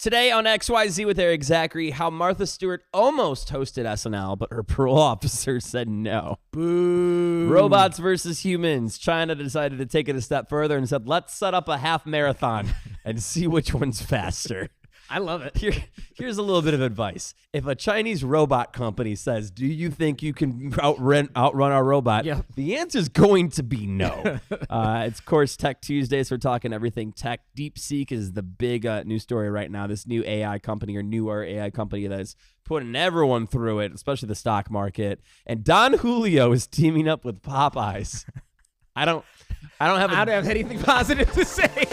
Today on XYZ with Erik Zachary, how Martha Stewart almost hosted SNL, but her parole officer said no. Boo. Robots versus humans. China decided to take it a step further and said, let's set up a half marathon and see which one's faster. I love it. Here's a little bit of advice. If a Chinese robot company says, do you think you can outrun our robot? Yep. The answer is going to be no. It's, of course, Tech Tuesday, so we're talking everything tech. DeepSeek is the big news story right now. This new AI company or newer AI company that is putting everyone through it, especially the stock market. And Don Julio is teaming up with Popeyes. I don't have anything positive to say.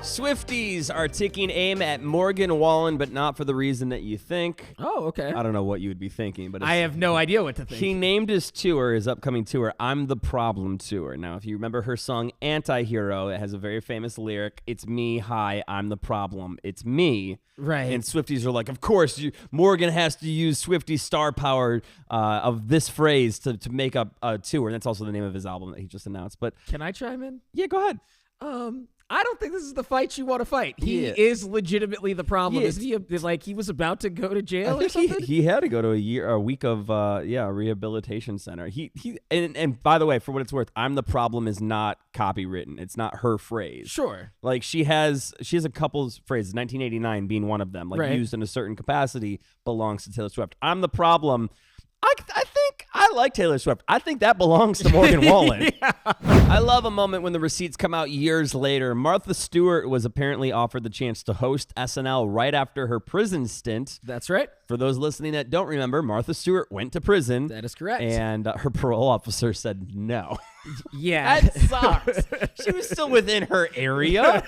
Swifties are taking aim at Morgan Wallen, but not for the reason that you think. Oh, okay. I don't know what you would be thinking, but I have no idea what to think. He named his tour, his upcoming tour, I'm the Problem Tour. Now, if you remember her song Anti-Hero, it has a very famous lyric, it's me, hi, I'm the problem, it's me. Right. And Swifties are like, of course, Morgan has to use Swiftie star power of this phrase to make up a tour. And that's also the name of his album that he just announced. But Can I chime in? yeah, go ahead. I don't think this is the fight you want to fight. He Yeah. is legitimately the problem. Yeah, Isn't he like he was about to go to jail or something? He had to go to a week of rehabilitation center. And by the way, for what it's worth, I'm the problem is not copywritten. It's not her phrase. Sure. Like she has a couple phrases, 1989 being one of them, like Right. used in a certain capacity, belongs to Taylor Swift. I'm the problem. I think I like Taylor Swift. I think that belongs to Morgan Wallen. Yeah. I love a moment when the receipts come out years later. Martha Stewart was apparently offered the chance to host SNL right after her prison stint. That's right. For those listening that don't remember, Martha Stewart went to prison. That is correct. And her parole officer said no. Yeah. That sucks. She was still within her area.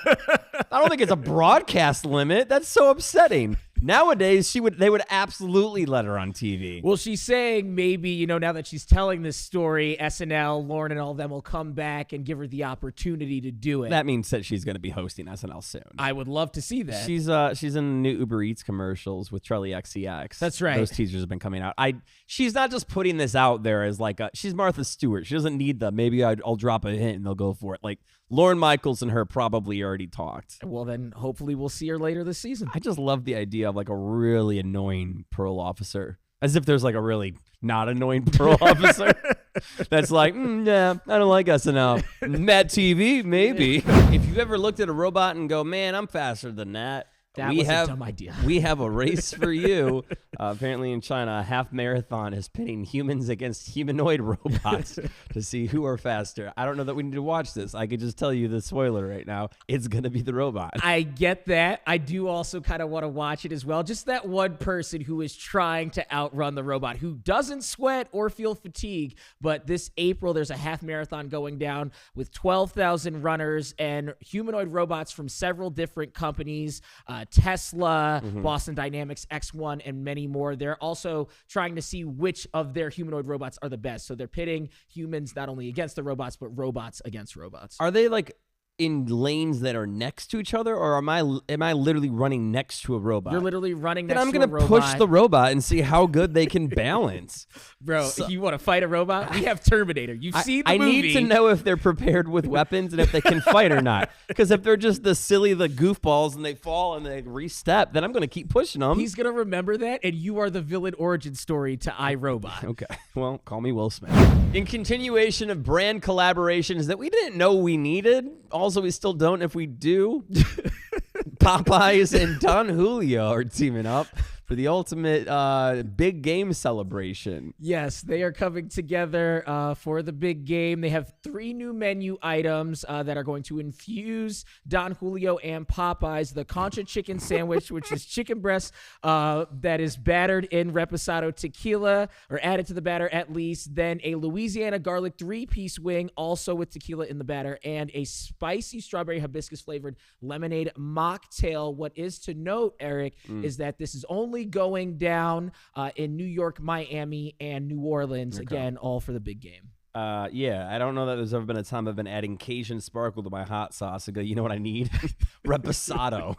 I don't think it's a broadcast limit. That's so upsetting. Nowadays, they would absolutely let her on TV. Well, she's saying maybe, now that she's telling this story, SNL, Lauren, and all of them will come back and give her the opportunity to do it. That means that she's going to be hosting SNL soon. I would love to see that. She's in new Uber Eats commercials with Charlie XCX. That's right. Those teasers have been coming out. She's not just putting this out there as like she's Martha Stewart. She doesn't need maybe I'll drop a hint and they'll go for it. Like Lorne Michaels and her probably already talked. Well, then hopefully we'll see her later this season. I just love the idea of like a really annoying parole officer. As if there's like a really not annoying parole officer that's like, yeah, I don't like SNL. Mad TV, maybe. If you've ever looked at a robot and go, man, I'm faster than that. That was a dumb idea. We have a race for you. Apparently in China, a half marathon is pitting humans against humanoid robots to see who are faster. I don't know that we need to watch this. I could just tell you the spoiler right now. It's going to be the robot. I get that. I do also kind of want to watch it as well. Just that one person who is trying to outrun the robot, who doesn't sweat or feel fatigue. But this April, there's a half marathon going down with 12,000 runners and humanoid robots from several different companies. Tesla, Boston Dynamics, X1, and many more. They're also trying to see which of their humanoid robots are the best. So they're pitting humans not only against the robots, but robots against robots. Are they like in lanes that are next to each other, or am I literally running next to a robot? You're literally running then next I'm to a gonna robot. push the robot and see how good they can balance. Bro, you want to fight a robot? We have Terminator. You've seen the movie. I need to know if they're prepared with weapons and if they can fight or not. Because if they're just the goofballs and they fall and they re-step, then I'm going to keep pushing them. He's going to remember that, and you are the villain origin story to iRobot. Okay. Well, call me Will Smith. In continuation of brand collaborations that we didn't know we needed, also we still don't if we do, Popeyes and Don Julio are teaming up for the ultimate big game celebration. Yes, they are coming together for the big game. They have 3 new menu items that are going to infuse Don Julio and Popeyes. The Concha chicken sandwich, which is chicken breast that is battered in reposado tequila, or added to the batter at least. Then a Louisiana garlic 3-piece wing, also with tequila in the batter, and a spicy strawberry hibiscus flavored lemonade mocktail. What is to note, Eric, is that this is only going down in New York, Miami, and New Orleans. Okay. Again, all for the big game. Yeah, I don't know that there's ever been a time I've been adding Cajun sparkle to my hot sauce and go, you know what I need? Reposado.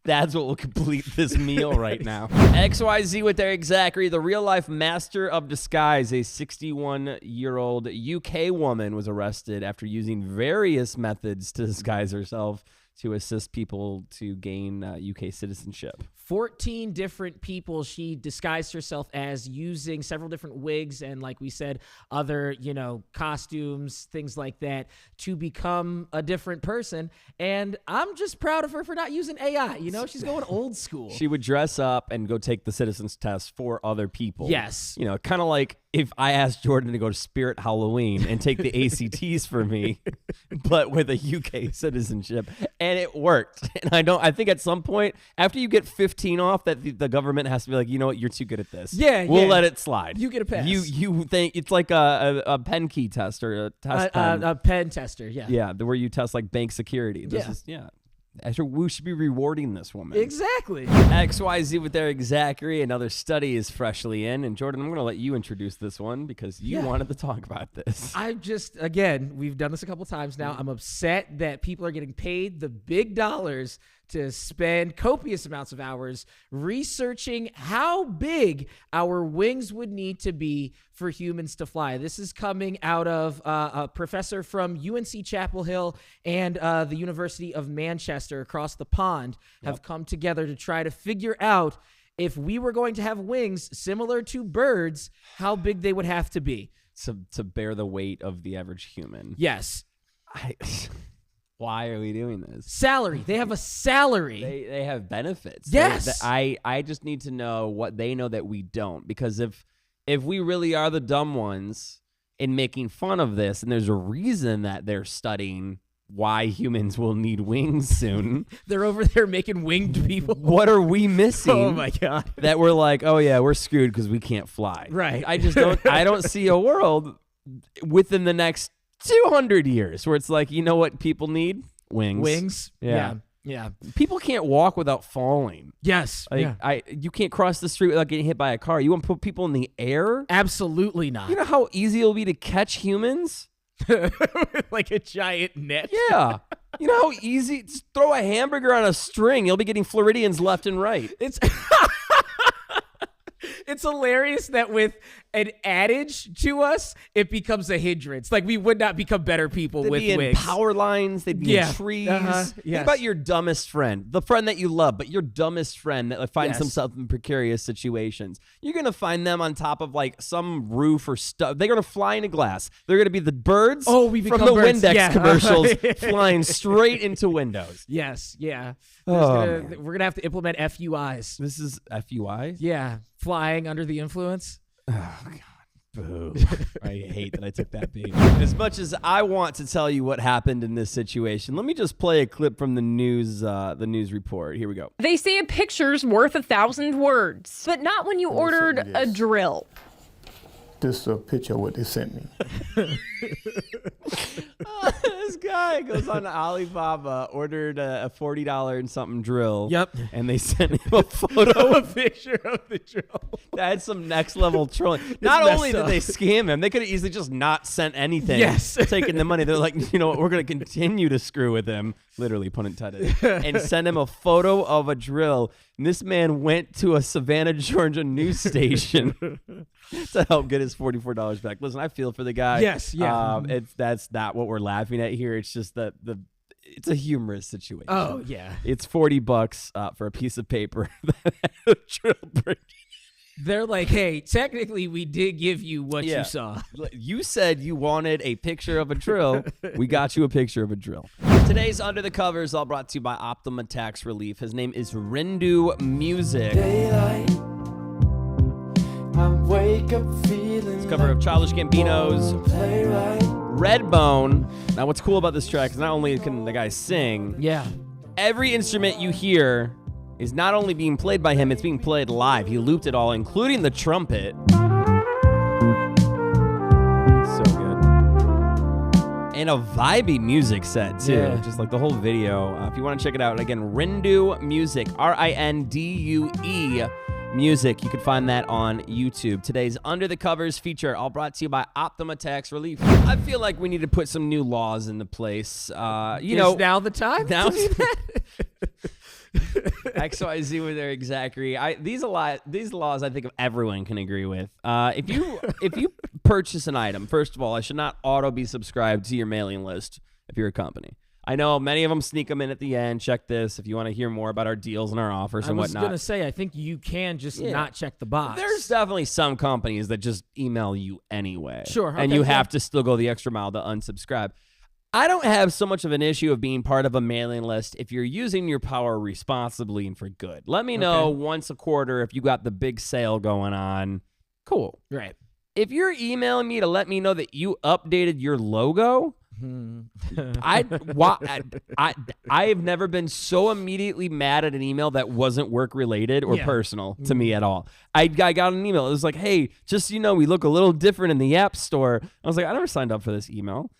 That's what will complete this meal right now. XYZ with Erik Zachary, the real-life master of disguise. A 61-year-old UK woman was arrested after using various methods to disguise herself to assist people to gain UK citizenship. 14 different people she disguised herself as, using several different wigs and, like we said, other, costumes, things like that, to become a different person. And I'm just proud of her for not using AI. She's going old school. She would dress up and go take the citizens test for other people. Yes. Kind of like if I asked Jordan to go to Spirit Halloween and take the ACTs for me, but with a UK citizenship, and it worked. And I think at some point, after you get 15 off, that the government has to be like, you know what, you're too good at this. We'll let it slide. You get a pass. You think it's like a pen key test or a test pen. A pen tester, yeah. Yeah, where you test like bank security. We should be rewarding this woman. Exactly. XYZ with Erik Zachary. Another study is freshly in. And Jordan, I'm going to let you introduce this one because you wanted to talk about this. Again, we've done this a couple times now. I'm upset that people are getting paid the big dollars to spend copious amounts of hours researching how big our wings would need to be for humans to fly. This is coming out of a professor from UNC Chapel Hill and the University of Manchester across the pond have come together to try to figure out if we were going to have wings similar to birds, how big they would have to be. To bear the weight of the average human. Yes. Why are we doing this? Salary. They have a salary. They have benefits. Yes. I just need to know what they know that we don't. Because if we really are the dumb ones in making fun of this, and there's a reason that they're studying why humans will need wings soon. They're over there making winged people. What are we missing? Oh my God. That we're like, oh yeah, we're screwed because we can't fly. Right. I don't see a world within the next 200 years where it's like, you know what people need? Wings. Wings? Yeah. People can't walk without falling. Yes. You can't cross the street without getting hit by a car. You want to put people in the air? Absolutely not. You know how easy it'll be to catch humans? Like a giant net. Yeah. You know how easy? Just throw a hamburger on a string. You'll be getting Floridians left and right. It's hilarious that with an adage to us, it becomes a hindrance. Like, we would not become better people They'd with be in wigs. Power lines. They'd be in trees. Yes. Think about your dumbest friend, the friend that you love, but your dumbest friend that finds himself in precarious situations. You're going to find them on top of like some roof or stuff. They're going to fly into glass. They're going to be the birds from the birds. Windex commercials flying straight into windows. Yes, yeah. Oh, we're going to have to implement FUIs. This is FUI? Yeah, flying under the influence. Oh, God. Boo. I hate that I took that bait. As much as I want to tell you what happened in this situation, let me just play a clip from the news report. Here we go. They say a picture's worth 1,000 words, but not when you ordered a drill. This is a picture of what they sent me. This guy goes on Alibaba, ordered a $40 and something drill. Yep. And they sent him a photo, A picture of the drill. that had some next level trolling. Not only did they scam him, they could have easily just not sent anything. Yes. Taking the money. They're like, you know what, we're going to continue to screw with him, literally pun intended, and send him a photo of a drill. And this man went to a Savannah, Georgia news station to help get his $44 back. Listen, I feel for the guy. Yes, yeah. That's not what we're laughing at here. It's just that it's a humorous situation. Oh, yeah. It's $40 for a piece of paper that had a drill brick. They're like, hey, technically we did give you what you saw. You said you wanted a picture of a drill. We got you a picture of a drill. Today's Under the Covers all brought to you by Optima Tax Relief. His name is Rindu Music. Daylight, I wake up feeling It's a cover of Childish Gambino's Redbone. Now, what's cool about this track is not only can the guy sing, Yeah. every instrument you hear is not only being played by him, it's being played live. He looped it all, including the trumpet. So good. And a vibey music set, too. Yeah. Just like the whole video. If you want to check it out, again, Rindu Music, Rindue Music. You can find that on YouTube. Today's Under the Covers feature, all brought to you by Optima Tax Relief. I feel like we need to put some new laws into place. Is now the time? Now, to do that? XYZ with Erik Zachary. These laws I think everyone can agree with. If you purchase an item, first of all, I should not auto be subscribed to your mailing list if you're a company. I know many of them sneak them in at the end. Check this if you want to hear more about our deals and our offers and whatnot. I was going to say, I think you can just not check the box. There's definitely some companies that just email you anyway. Sure. And you have to still go the extra mile to unsubscribe. I don't have so much of an issue of being part of a mailing list if you're using your power responsibly and for good. Let me know once a quarter if you got the big sale going on. Cool. Right. If you're emailing me to let me know that you updated your logo, I have never been so immediately mad at an email that wasn't work related or personal to me at all. I got an email. It was like, hey, just so you know, we look a little different in the App Store. I was like, I never signed up for this email.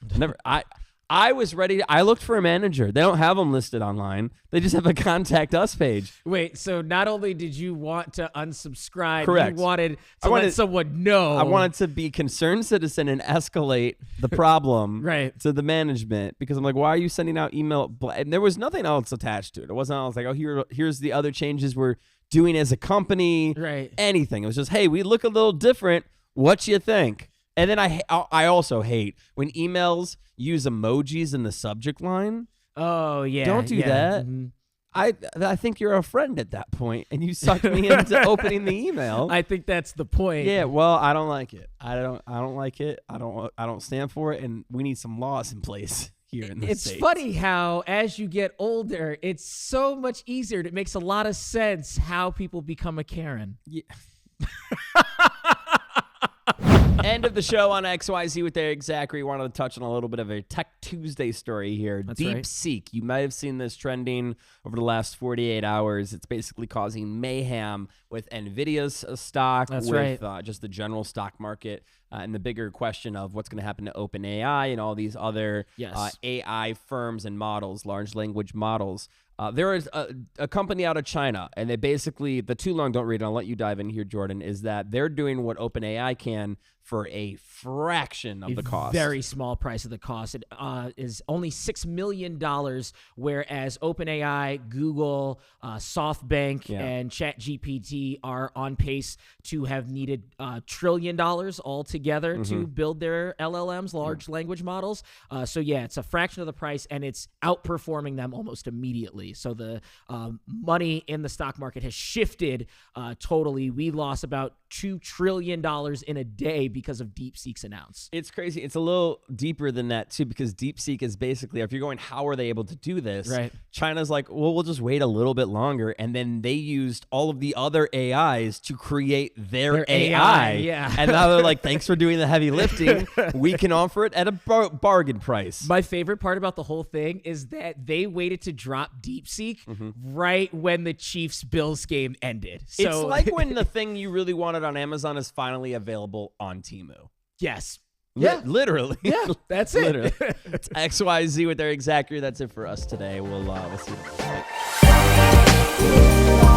I was ready. I looked for a manager. They don't have them listed online. They just have a contact us page. Wait, so not only did you want to unsubscribe, Correct. you wanted to let someone know. I wanted to be a concerned citizen and escalate the problem to the management because I'm like, why are you sending out email? And there was nothing else attached to it. It wasn't. I was like, oh, here's the other changes we're doing as a company. Right. Anything. It was just, hey, we look a little different. What you think? And then I also hate when emails use emojis in the subject line. Oh, yeah. Don't do that. Mm-hmm. I think you're a friend at that point, and you sucked me into opening the email. I think that's the point. Yeah, well, I don't like it. I don't like it. I don't stand for it, and we need some laws in place here in the States. It's funny how as you get older, it's so much easier. It makes a lot of sense how people become a Karen. Yeah. End of the show on XYZ with Erik Zachary. Wanted to touch on a little bit of a Tech Tuesday story here. That's DeepSeek. You might have seen this trending over the last 48 hours. It's basically causing mayhem with NVIDIA's stock, just the general stock market, and the bigger question of what's going to happen to OpenAI and all these other AI firms and models, large language models. There is a company out of China, and they basically, the too long don't read, and I'll let you dive in here, Jordan, is that they're doing what OpenAI can for a fraction of the cost. Very small price of the cost. It is only $6 million, whereas OpenAI, Google, SoftBank, and ChatGPT are on pace to have needed $1 trillion altogether to build their LLMs, large language models. So it's a fraction of the price, and it's outperforming them almost immediately. So the money in the stock market has shifted totally. We lost about $2 trillion in a day because of DeepSeek's announce. It's crazy. It's a little deeper than that, too, because DeepSeek is basically, if you're going, how are they able to do this? Right. China's like, well, we'll just wait a little bit longer. And then they used all of the other AIs to create their AI. Yeah. And now they're like, thanks for doing the heavy lifting. We can offer it at a bargain price. My favorite part about the whole thing is that they waited to drop DeepSeek right when the Chiefs-Bills game ended. So it's like when the thing you really wanted on Amazon is finally available on Temu. Yes. Literally. Yeah, that's it. Literally. It's XYZ with Erik Zachary. That's it for us today. We'll see you next week.